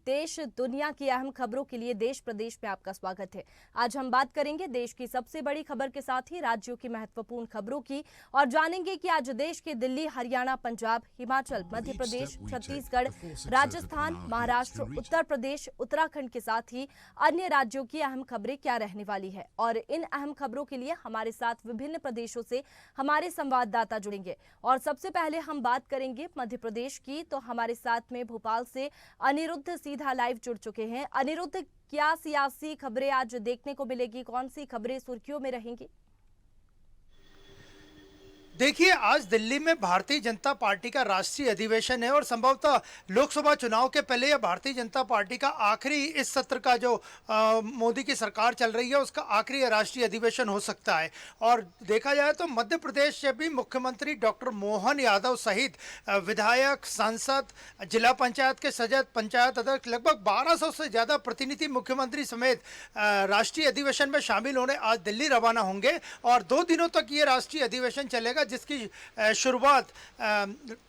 देश दुनिया की अहम खबरों के लिए देश प्रदेश में आपका स्वागत है। आज हम बात करेंगे देश की सबसे बड़ी खबर के साथ ही राज्यों की महत्वपूर्ण खबरों की और जानेंगे कि आज देश के दिल्ली, हरियाणा, पंजाब, हिमाचल, मध्य प्रदेश, छत्तीसगढ़, राजस्थान, महाराष्ट्र, उत्तर प्रदेश, उत्तराखंड के साथ ही अन्य राज्यों की अहम खबरें क्या रहने वाली है। और इन अहम खबरों के लिए हमारे साथ विभिन्न प्रदेशों से हमारे संवाददाता जुड़ेंगे। और सबसे पहले हम बात करेंगे मध्य प्रदेश की, तो हमारे साथ में भोपाल से अनिरुद्ध सीधा लाइव जुड़ चुके हैं। अनिरुद्ध, क्या सियासी खबरें आज देखने को मिलेगी? कौन सी खबरें सुर्खियों में रहेंगी? देखिए, आज दिल्ली में भारतीय जनता पार्टी का राष्ट्रीय अधिवेशन है और संभवतः लोकसभा चुनाव के पहले यह भारतीय जनता पार्टी का आखिरी इस सत्र का जो मोदी की सरकार चल रही है उसका आखिरी राष्ट्रीय अधिवेशन हो सकता है। और देखा जाए तो मध्य प्रदेश से भी मुख्यमंत्री डॉक्टर मोहन यादव सहित विधायक, सांसद, जिला पंचायत के सदस्य, पंचायत अध्यक्ष, लगभग 1200 से ज़्यादा प्रतिनिधि मुख्यमंत्री समेत राष्ट्रीय अधिवेशन में शामिल होने आज दिल्ली रवाना होंगे और 2 दिनों तक ये राष्ट्रीय अधिवेशन चलेगा, जिसकी शुरुआत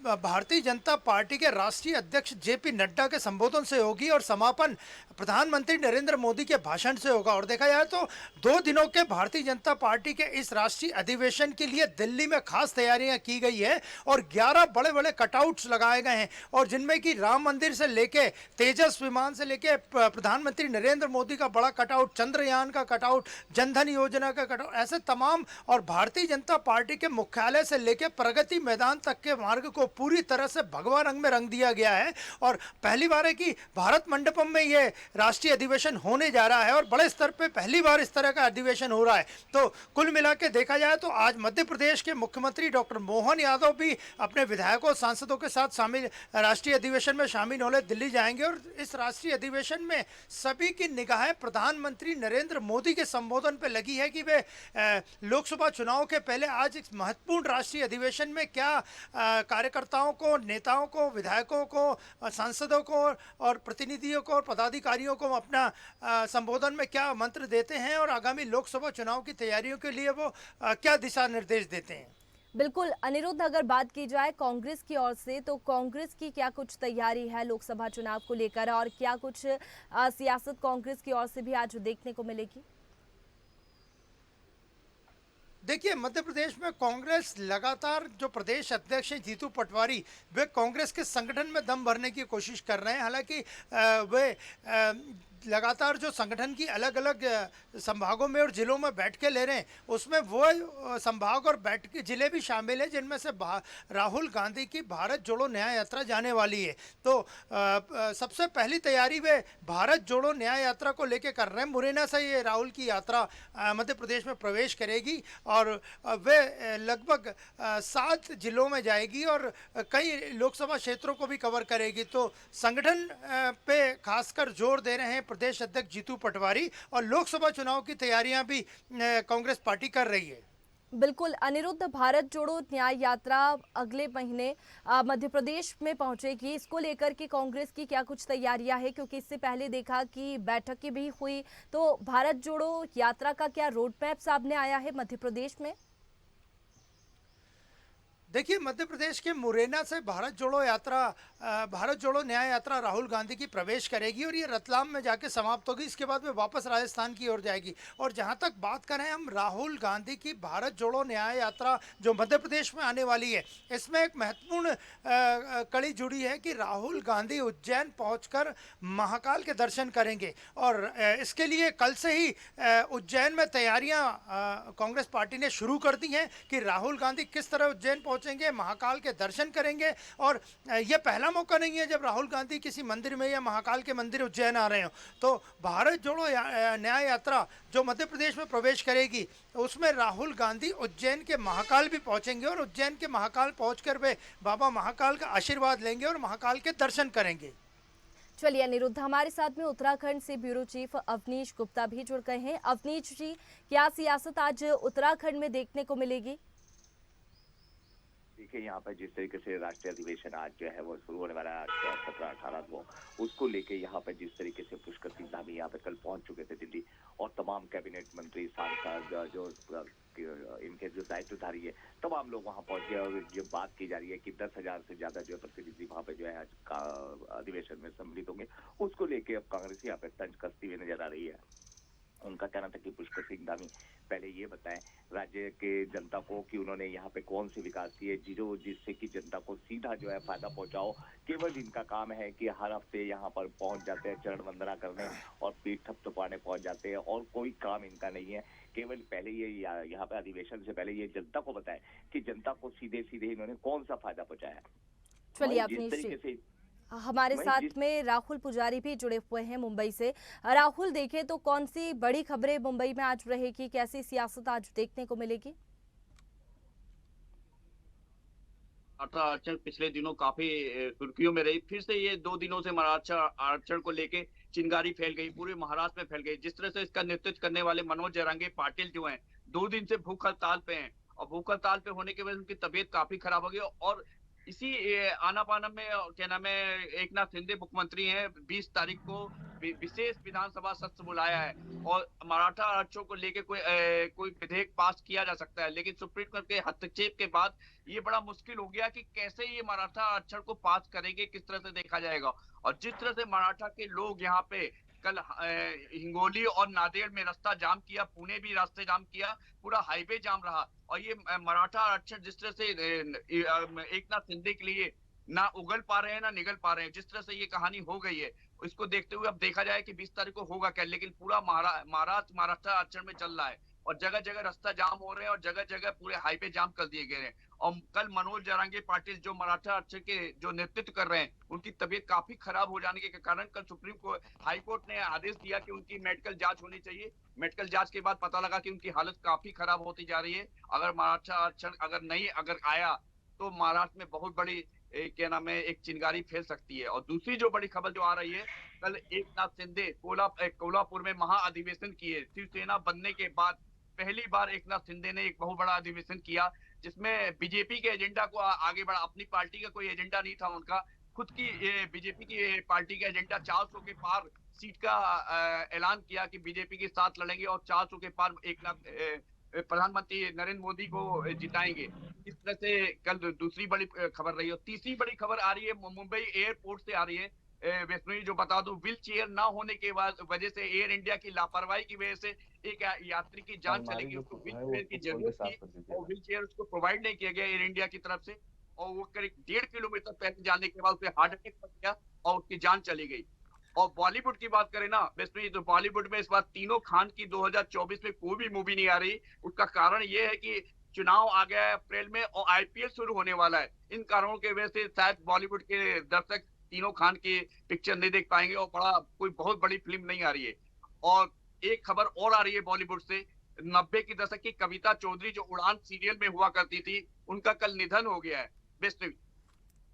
भारतीय जनता पार्टी के राष्ट्रीय अध्यक्ष जेपी नड्डा के संबोधन से होगी और समापन प्रधानमंत्री नरेंद्र मोदी के भाषण से होगा। और देखा जाए तो 2 दिनों के भारतीय जनता पार्टी के इस राष्ट्रीय अधिवेशन के लिए दिल्ली में खास तैयारियां की गई है और 11 बड़े बड़े कटआउट्स लगाए गए हैं और जिनमें कि राम मंदिर से लेके तेजस विमान से लेके प्रधानमंत्री नरेंद्र मोदी का बड़ा कटआउट, चंद्रयान का कटआउट, जनधन योजना का कटआउट, ऐसे तमाम और भारतीय जनता पार्टी के मुख्यालय से लेके प्रगति मैदान तक के मार्ग को पूरी तरह से भगवा रंग में रंग दिया गया है। और पहली बार है कि भारत मंडपम में ये राष्ट्रीय अधिवेशन होने जा रहा है और बड़े स्तर पे पहली बार इस तरह का अधिवेशन हो रहा है। तो कुल मिला के देखा जाए तो आज मध्य प्रदेश के मुख्यमंत्री डॉक्टर मोहन यादव भी अपने विधायकों, सांसदों के साथ शामिल राष्ट्रीय अधिवेशन में शामिल होने दिल्ली जाएंगे और इस राष्ट्रीय अधिवेशन में सभी की निगाहें प्रधानमंत्री नरेंद्र मोदी के संबोधन पर लगी है कि वे लोकसभा चुनाव के पहले आज एक महत्वपूर्ण राष्ट्रीय अधिवेशन में क्या कार्यकर्ताओं को, नेताओं को, विधायकों को, सांसदों को और प्रतिनिधियों को और पदाधिकारियों को अपना संबोधन में क्या मंत्र देते हैं और आगामी लोकसभा चुनाव की तैयारियों के लिए वो क्या दिशा निर्देश देते हैं। बिल्कुल अनिरुद्ध, अगर बात की जाए कांग्रेस की ओर से, तो कांग्रेस की क्या कुछ तैयारी है लोकसभा चुनाव को लेकर और क्या कुछ सियासत कांग्रेस की ओर से भी आज देखने को मिलेगी? देखिए, मध्य प्रदेश में कांग्रेस लगातार जो प्रदेश अध्यक्ष हैं जीतू पटवारी, वे कांग्रेस के संगठन में दम भरने की कोशिश कर रहे हैं। हालांकि वे लगातार जो संगठन की अलग अलग संभागों में और जिलों में बैठकें ले रहे हैं, उसमें वो संभाग और बैठक जिले भी शामिल हैं जिनमें से राहुल गांधी की भारत जोड़ो न्याय यात्रा जाने वाली है। तो सबसे पहली तैयारी वे भारत जोड़ो न्याय यात्रा को लेकर कर रहे हैं। मुरैना से ये राहुल की यात्रा मध्य प्रदेश में प्रवेश करेगी और वे लगभग 7 जिलों में जाएगी और कई लोकसभा क्षेत्रों को भी कवर करेगी। तो संगठन पे खासकर जोर दे रहे हैं प्रदेश अध्यक्ष जीतू पटवारी और लोकसभा चुनाव की तैयारियां भी कांग्रेस पार्टी कर रही है। बिल्कुल अनिरुद्ध, भारत जोड़ो न्याय यात्रा अगले महीने मध्य प्रदेश में पहुंचेगी। इसको लेकर के कांग्रेस की क्या कुछ तैयारियां हैं? क्योंकि इससे पहले देखा कि बैठकें भी हुई, तो भारत जोड़ो यात्रा का क्या रोड मैप सामने आया है मध्य प्रदेश में? देखिए, मध्य प्रदेश के मुरैना से भारत जोड़ो न्याय यात्रा राहुल गांधी की प्रवेश करेगी और ये रतलाम में जाके समाप्त होगी। इसके बाद में वापस राजस्थान की ओर जाएगी। और जहां तक बात करें हम राहुल गांधी की भारत जोड़ो न्याय यात्रा जो मध्य प्रदेश में आने वाली है, इसमें एक महत्वपूर्ण कड़ी जुड़ी है कि राहुल गांधी उज्जैन पहुंचकर महाकाल के दर्शन करेंगे और इसके लिए कल से ही उज्जैन में तैयारियां कांग्रेस पार्टी ने शुरू कर दी हैं कि राहुल गांधी किस तरह उज्जैन पहुंचेंगे, महाकाल के दर्शन करेंगे। और यह पहला मौका नहीं है जब राहुल गांधी किसी मंदिर में या महाकाल के मंदिर उज्जैन आ रहे हो। तो भारत जोड़ो न्याय यात्रा जो मध्य प्रदेश में प्रवेश करेगी, उसमें राहुल गांधी उज्जैन के महाकाल भी पहुंचेंगे और उज्जैन के महाकाल पहुंचकर वे बाबा महाकाल का आशीर्वाद लेंगे और महाकाल के दर्शन करेंगे। चलिए अनिरुद्ध, हमारे साथ में उत्तराखंड से ब्यूरो चीफ अवनीश गुप्ता भी जुड़ गए हैं। अवनीश जी, क्या सियासत आज उत्तराखंड में देखने को मिलेगी? देखिए, यहाँ पर जिस तरीके से राष्ट्रीय अधिवेशन आज जो है वो शुरू होने वाला है 17-18 को, उसको लेके यहाँ पर जिस तरीके से पुष्कर सिंह धामी यहाँ पे कल पहुंच चुके थे दिल्ली और तमाम कैबिनेट मंत्री, सांसद जो इनके जो दायित्वधारी है, तमाम लोग वहां पहुंच गए और जो बात की जा रही है कि 10,000 से ज्यादा जो प्रतिनिधि वहां पे जो है आज का अधिवेशन में सम्मिलित होंगे, उसको अब कांग्रेस यहाँ पे तंज कसती हुई नजर आ रही है। उनका कहना था कि पुष्कर सिंह धामी पहले ये बताएं राज्य के जनता को कि उन्होंने यहाँ पे कौन से विकास किए जिससे कि जनता को सीधा जो है फायदा पहुंचाओ। केवल इनका काम है कि हर हफ्ते यहाँ पर पहुंच जाते हैं चरण वंदना करने और पीठ थपथपाने पहुंच जाते हैं, और कोई काम इनका नहीं है। केवल पहले ये यहाँ पे अधिवेशन से पहले ये जनता को बताएं कि जनता को सीधे सीधे इन्होंने कौन सा फायदा पहुंचाया। चलिए जिस अपनी तरीके से हमारे साथ में राहुल पुजारी भी जुड़े हुए हैं मुंबई से। राहुल, देखें तो कौन सी बड़ी खबरें मुंबई में आज रहेगी, कैसी सियासत आज देखने को मिलेगी? आरक्षण पिछले दिनों काफी सुर्खियों में रही। फिर से ये 2 दिनों से मराठा आरक्षण को लेके चिंगारी फैल गई, पूरे महाराष्ट्र में फैल गई। जिस तरह से इसका नेतृत्व करने वाले मनोज जरांगे पाटिल जो हैं 2 दिन से भूख हड़ताल पे हैं, और भूख हड़ताल पे होने की वजह से उनकी तबीयत काफी खराब हो गई। और इसी आनापाना में क्या नाम है, एकनाथ शिंदे मुख्यमंत्री हैं, 20 तारीख को विशेष विधानसभा सत्र बुलाया है और मराठा आरक्षण को लेके कोई विधेयक पास किया जा सकता है। लेकिन सुप्रीम कोर्ट के हस्तक्षेप के बाद ये बड़ा मुश्किल हो गया कि कैसे ये मराठा आरक्षण को पास करेंगे, किस तरह से देखा जाएगा। और जिस तरह से मराठा के लोग यहाँ पे कल हिंगोली और नांदेड़ में रास्ता जाम किया, पुणे भी रास्ते जाम किया, पूरा हाईवे जाम रहा। और ये मराठा आरक्षण जिस तरह से एकनाथ शिंदे के लिए ना उगल पा रहे हैं ना निगल पा रहे हैं, जिस तरह से ये कहानी हो गई है, इसको देखते हुए अब देखा जाए कि 20 तारीख को होगा क्या। लेकिन पूरा महाराष्ट्र आरक्षण में चल रहा है और जगह जगह रास्ता जाम हो रहे हैं और जगह जगह पूरे हाईवे जाम कर दिए गए हैं। और कल मनोज जरांगे पाटिल जो मराठा आरक्षण के जो नेतृत्व कर रहे हैं, उनकी तबीयत काफी खराब हो जाने के कारण कल सुप्रीम कोर्ट हाई कोर्ट ने आदेश दिया कि उनकी मेडिकल जांच होनी चाहिए। मेडिकल जांच के बाद पता लगा कि उनकी हालत काफी खराब होती जा रही है। अगर मराठा आरक्षण अगर आया तो महाराष्ट्र में बहुत बड़ी क्या नाम है एक चिंगारी फैल सकती है। और दूसरी जो बड़ी खबर जो आ रही है, कल एकनाथ शिंदे कोल्हापुर में महाअधिवेशन किए। शिवसेना बनने के बाद पहली बार एकनाथ शिंदे ने एक बहुत बड़ा अधिवेशन किया, जिसमें बीजेपी के एजेंडा को आगे बढ़ा। अपनी पार्टी का कोई एजेंडा नहीं था उनका, खुद की बीजेपी की पार्टी का एजेंडा 400 के पार सीट का ऐलान किया कि बीजेपी के साथ लड़ेंगे और 400 के पार प्रधानमंत्री नरेंद्र मोदी को जिताएंगे। इस तरह से कल दूसरी बड़ी खबर रही। और तीसरी बड़ी खबर आ रही है मुंबई एयरपोर्ट से आ रही है। वैष्णवी जो बता दूं, व्हील चेयर ना होने के वजह से एयर इंडिया की लापरवाही की वजह से एक यात्री की जान चली गई। उसको व्हील चेयर की जरूरत थी और व्हील चेयर उसको प्रोवाइड नहीं किया गया एयर इंडिया की तरफ से, और वो करीब 1.5 किलोमीटर पहले जाने के बाद उसे हार्ट अटैक हो गया और उसकी जान चली गई। और बॉलीवुड की बात करें ना वैष्णवी, तो बॉलीवुड में इस बार तीनों खान की 2024 में कोई भी मूवी नहीं आ रही। उसका कारण ये है कि चुनाव आ गया है अप्रैल में और आईपीएल शुरू होने वाला है। इन कारणों की वजह से शायद बॉलीवुड के दर्शक तीनों खान की पिक्चर नहीं देख पाएंगे और कोई बहुत बड़ी फिल्म नहीं आ रही है। और एक खबर और आ रही है बॉलीवुड से, 90 के दशक की कविता चौधरी जो उड़ान सीरियल में हुआ करती थी, उनका कल निधन हो गया है। वैष्णवी,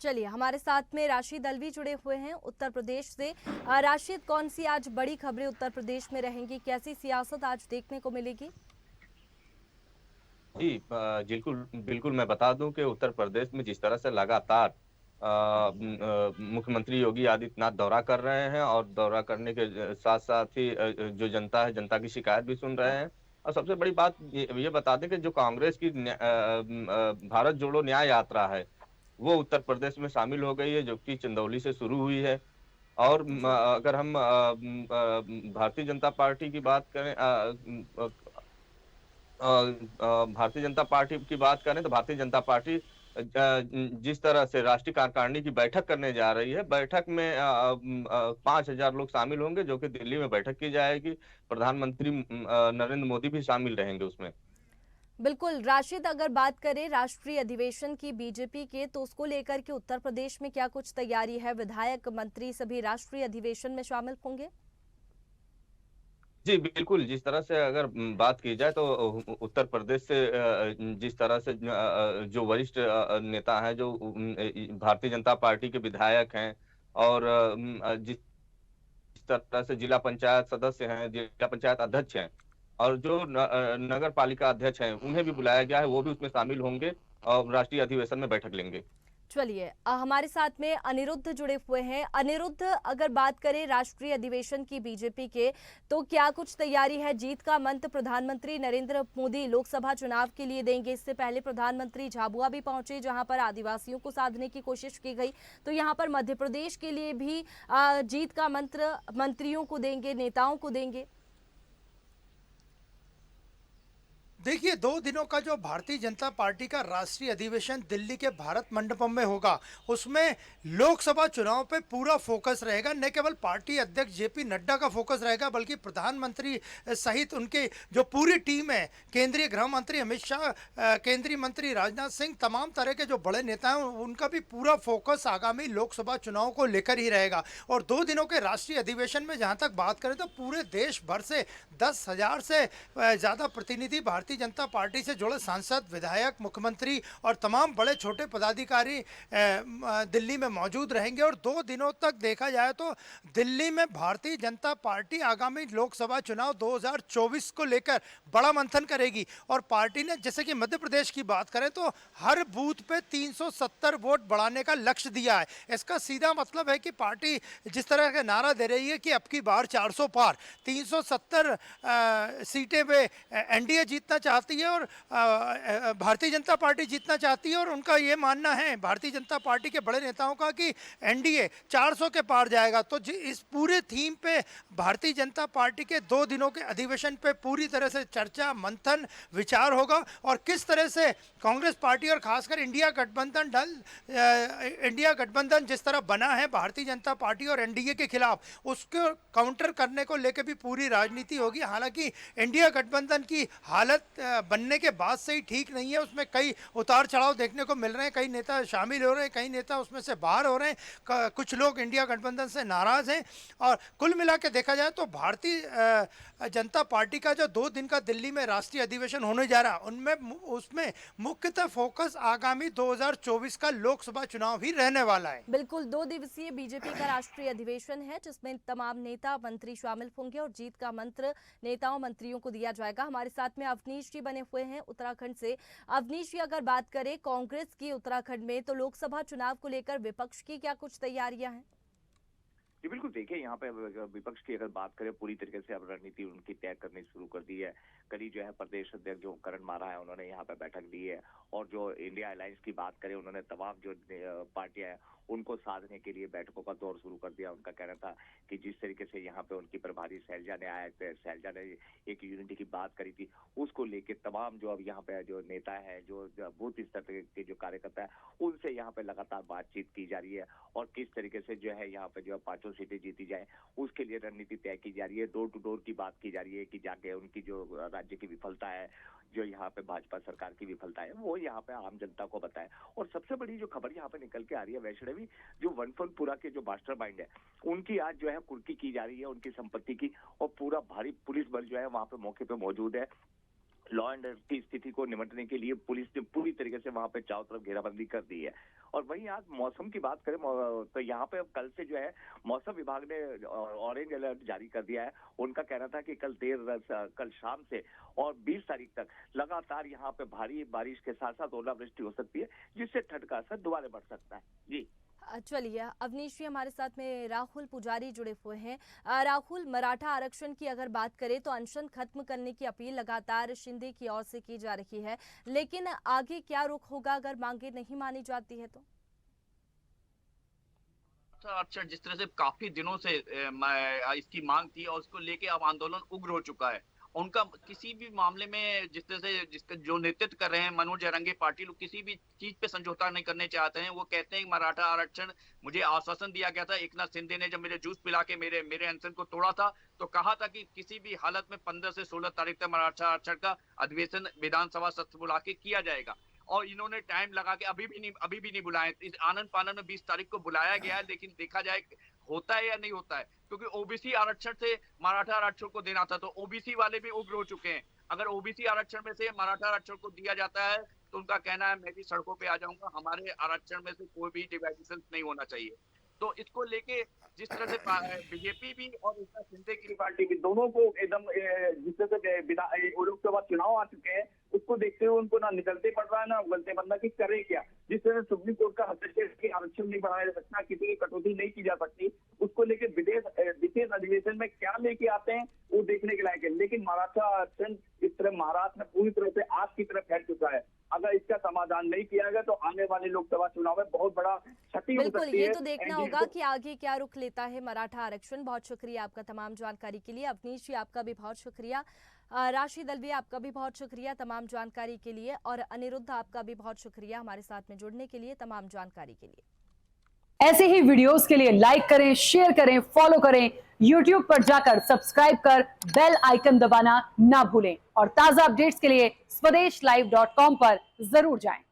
चलिए हमारे साथ में राशिद अलवी जुड़े हुए हैं उत्तर प्रदेश से। राशिद, कौन सी आज बड़ी खबरें उत्तर प्रदेश में रहेंगी, कैसी सियासत आज देखने को मिलेगी? जी बिल्कुल बिल्कुल, मैं बता दूं कि उत्तर प्रदेश में जिस तरह से लगातार मुख्यमंत्री योगी आदित्यनाथ दौरा कर रहे हैं और दौरा करने के साथ साथ ही जो जनता है, जनता की शिकायत भी सुन रहे हैं। और सबसे बड़ी बात ये बता दें कि जो कांग्रेस की भारत जोड़ो न्याय यात्रा है, वो उत्तर प्रदेश में शामिल हो गई है, जो कि चंदौली से शुरू हुई है। और अगर हम भारतीय जनता पार्टी की बात करें, भारतीय जनता पार्टी की बात करें तो भारतीय जनता पार्टी जिस तरह से राष्ट्रीय कार्यकारिणी की बैठक करने जा रही है, बैठक में 5,000 लोग शामिल होंगे, जो कि दिल्ली में बैठक की जाएगी। प्रधानमंत्री नरेंद्र मोदी भी शामिल रहेंगे उसमें। बिल्कुल राशिद, अगर बात करें राष्ट्रीय अधिवेशन की बीजेपी के, तो उसको लेकर के उत्तर प्रदेश में क्या कुछ तैयारी है? विधायक मंत्री सभी राष्ट्रीय अधिवेशन में शामिल होंगे? जी बिल्कुल, जिस तरह से अगर बात की जाए तो उत्तर प्रदेश से जिस तरह से जो वरिष्ठ नेता हैं, जो भारतीय जनता पार्टी के विधायक हैं और जिस तरह से जिला पंचायत सदस्य हैं, जिला पंचायत अध्यक्ष हैं और जो नगर पालिका अध्यक्ष हैं, उन्हें भी बुलाया गया है, वो भी उसमें शामिल होंगे और राष्ट्रीय अधिवेशन में बैठक लेंगे। चलिए हमारे साथ में अनिरुद्ध जुड़े हुए हैं। अनिरुद्ध, अगर बात करें राष्ट्रीय अधिवेशन की बीजेपी के, तो क्या कुछ तैयारी है? जीत का मंत्र प्रधानमंत्री नरेंद्र मोदी लोकसभा चुनाव के लिए देंगे। इससे पहले प्रधानमंत्री झाबुआ भी पहुंचे, जहां पर आदिवासियों को साधने की कोशिश की गई। तो यहां पर मध्य प्रदेश के लिए भी जीत का मंत्र मंत्रियों को देंगे, नेताओं को देंगे। देखिए, 2 दिनों का जो भारतीय जनता पार्टी का राष्ट्रीय अधिवेशन दिल्ली के भारत मंडपम में होगा, उसमें लोकसभा चुनाव पे पूरा फोकस रहेगा। न केवल पार्टी अध्यक्ष जेपी नड्डा का फोकस रहेगा, बल्कि प्रधानमंत्री सहित उनके जो पूरी टीम है, केंद्रीय गृह मंत्री अमित शाह, केंद्रीय मंत्री राजनाथ सिंह, तमाम तरह के जो बड़े नेता हैं, उनका भी पूरा फोकस आगामी लोकसभा चुनाव को लेकर ही रहेगा। और 2 दिनों के राष्ट्रीय अधिवेशन में जहाँ तक बात करें तो पूरे देश भर से 10,000 से ज़्यादा प्रतिनिधि भारतीय जनता पार्टी से जुड़े सांसद, विधायक, मुख्यमंत्री और तमाम बड़े छोटे पदाधिकारी दिल्ली में मौजूद रहेंगे। और 2 दिनों तक देखा जाए तो दिल्ली में भारतीय जनता पार्टी आगामी लोकसभा चुनाव 2024 को लेकर बड़ा मंथन करेगी। और पार्टी ने, जैसे कि मध्य प्रदेश की बात करें तो हर बूथ पे 370 वोट बढ़ाने का लक्ष्य दिया है। इसका सीधा मतलब है कि पार्टी जिस तरह का नारा दे रही है कि अब की बार 400 पार, 370 सीटें पे एनडीए जीतना चाहती है और भारतीय जनता पार्टी जीतना चाहती है। और उनका ये मानना है, भारतीय जनता पार्टी के बड़े नेताओं का, कि एनडीए 400 के पार जाएगा। तो इस पूरे थीम पे भारतीय जनता पार्टी के 2 दिनों के अधिवेशन पे पूरी तरह से चर्चा, मंथन, विचार होगा। और किस तरह से कांग्रेस पार्टी और खासकर इंडिया गठबंधन जिस तरह बना है भारतीय जनता पार्टी और एनडीए के खिलाफ, उसको काउंटर करने को लेकर भी पूरी राजनीति होगी। हालांकि इंडिया गठबंधन की हालत बनने के बाद से ही ठीक नहीं है, उसमें कई उतार चढ़ाव देखने को मिल रहे हैं। कई नेता शामिल हो रहे हैं, कई नेता उसमें से बाहर हो रहे हैं, कुछ लोग इंडिया गठबंधन से नाराज हैं। और कुल मिला के देखा जाए तो भारतीय जनता पार्टी का जो 2 दिन का दिल्ली में राष्ट्रीय अधिवेशन होने जा रहा है, उसमें मुख्यतः फोकस आगामी 2024 का लोकसभा चुनाव ही रहने वाला है। बिल्कुल, 2 दिवसीय बीजेपी का राष्ट्रीय अधिवेशन है, जिसमें तमाम नेता मंत्री शामिल होंगे और जीत का मंत्र नेताओं मंत्रियों को दिया जाएगा। हमारे साथ में अवनीश जी बने हुए हैं उत्तराखंड से। अवनीश जी, अगर बात करें कांग्रेस की उत्तराखंड में, तो लोकसभा चुनाव को लेकर विपक्ष की क्या कुछ तैयारियां हैं? जी बिल्कुल, देखिए यहाँ पे विपक्ष की अगर बात करें, पूरी तरीके से अब रणनीति उनकी तय करनी शुरू कर दी है। कल ही जो है प्रदेश अध्यक्ष जो करण मारा है, उन्होंने यहाँ पे बैठक ली है। और जो इंडिया अलायंस की बात करें, उन्होंने तमाम जो पार्टियां हैं उनको साधने के लिए बैठकों का दौर शुरू कर दिया। उनका कहना था कि जिस तरीके से यहाँ पे उनकी प्रभारी शैलजा ने आया, शैलजा ने एक यूनिटी की बात करी थी, उसको लेके तमाम जो अब यहाँ पे जो नेता है, जो बूथ स्तर के जो कार्यकर्ता है, उनसे यहाँ पे लगातार बातचीत की जा रही है। और किस तरीके से जो है यहाँ पे जो 5 सीटें जीती जाए, उसके लिए रणनीति तय की जा रही है। डोर टू डोर की बात की जा रही है कि जाके उनकी जो राज्य की विफलता है, जो यहाँ पे भाजपा सरकार की विफलता है, वो यहाँ पे आम जनता को बताए। और सबसे बड़ी जो खबर यहाँ पे निकल के आ रही है, वैष्णवी, जो वनफनपुरा के जो मास्टरमाइंड है, उनकी आज जो है कुर्की की जा रही है, उनकी संपत्ति की। और पूरा भारी पुलिस बल जो है वहाँ पे मौके पे मौजूद है। लॉ एंड ऑर्डर की स्थिति को निपटने के लिए पुलिस ने पूरी तरीके से वहां पे चारों तरफ घेराबंदी कर दी है। और वहीं आज मौसम की बात करें तो यहाँ पे कल से जो है मौसम विभाग ने ऑरेंज अलर्ट जारी कर दिया है। उनका कहना था कि कल शाम से और 20 तारीख तक लगातार यहाँ पे भारी बारिश के साथ साथ ओलावृष्टि हो सकती है, जिससे ठंड का असर दोबारा बढ़ सकता है। जी चलिए अवनीश जी, हमारे साथ में राहुल पुजारी जुड़े हुए हैं। राहुल, मराठा आरक्षण की अगर बात करें तो अनशन खत्म करने की अपील लगातार शिंदे की ओर से की जा रही है, लेकिन आगे क्या रुख होगा अगर मांगे नहीं मानी जाती है तो? आरक्षण जिस तरह से काफी दिनों से इसकी मांग थी और उसको लेके अब आंदोलन उग्र हो चुका है। उनका किसी भी मामले में जिस तरह से जिसका जो नेतृत्व कर रहे हैं मनोज जरंगे पाटिल, किसी भी चीज पे समझौता नहीं करने चाहते हैं। वो कहते हैं मराठा आरक्षण, मुझे आश्वासन दिया गया था, एकनाथ शिंदे ने जब मेरे जूस पिला के मेरे अनशन को तोड़ा था, तो कहा था कि किसी भी हालत में 15 से 16 तारीख तक मराठा आरक्षण का अधिवेशन विधानसभा सत्र बुला के किया जाएगा। और इन्होंने टाइम लगा के अभी भी नहीं बुलाए। इस आनंद पानन में 20 तारीख को बुलाया गया है, लेकिन देखा जाए होता है या नहीं होता है, क्योंकि ओबीसी आरक्षण से मराठा आरक्षण को देना था, तो ओबीसी वाले भी उग्र हो चुके हैं। अगर ओबीसी आरक्षण में से मराठा आरक्षण को दिया जाता है तो उनका कहना है मैं भी सड़कों पे आ जाऊंगा, हमारे आरक्षण में से कोई भी डिवाइडेशन नहीं होना चाहिए। तो इसको लेके जिस तरह से बीजेपी भी और एकनाथ शिंदे की पार्टी की दोनों को एकदम जिस तरह से लोकसभा चुनाव आ चुके हैं उसको देखते हुए उनको ना निकलते पड़ रहा है ना उगलते, मतलब कि करे क्या। जिस तरह सुप्रीम कोर्ट का हस्तक्षेप की आरक्षण नहीं बढ़ाया जा सकता, किसी की कटौती नहीं की जा सकती, उसको लेकर विशेष अधिवेशन में क्या लेके आते हैं वो देखने के लायक है। लेकिन मराठा आरक्षण इस तरह महाराष्ट्र में पूरी तरह से आग की तरह फैल चुका है। अगर इसका समाधान नहीं किया गया तो आने वाले लोकसभा चुनाव में बहुत बड़ा क्षति हो बिल्कुल, सकती ये है। तो देखना होगा कि आगे क्या रुख लेता है मराठा आरक्षण। बहुत शुक्रिया आपका तमाम जानकारी के लिए। अवनीश जी आपका भी बहुत शुक्रिया। राशिद अलवी आपका भी बहुत शुक्रिया तमाम जानकारी के लिए। और अनिरुद्ध आपका भी बहुत शुक्रिया हमारे साथ में जुड़ने के लिए, तमाम जानकारी के लिए। ऐसे ही वीडियोस के लिए लाइक करें, शेयर करें, फॉलो करें। YouTube पर जाकर सब्सक्राइब कर बेल आइकन दबाना ना भूलें और ताजा अपडेट्स के लिए स्वदेशलाइव.com पर जरूर जाएं।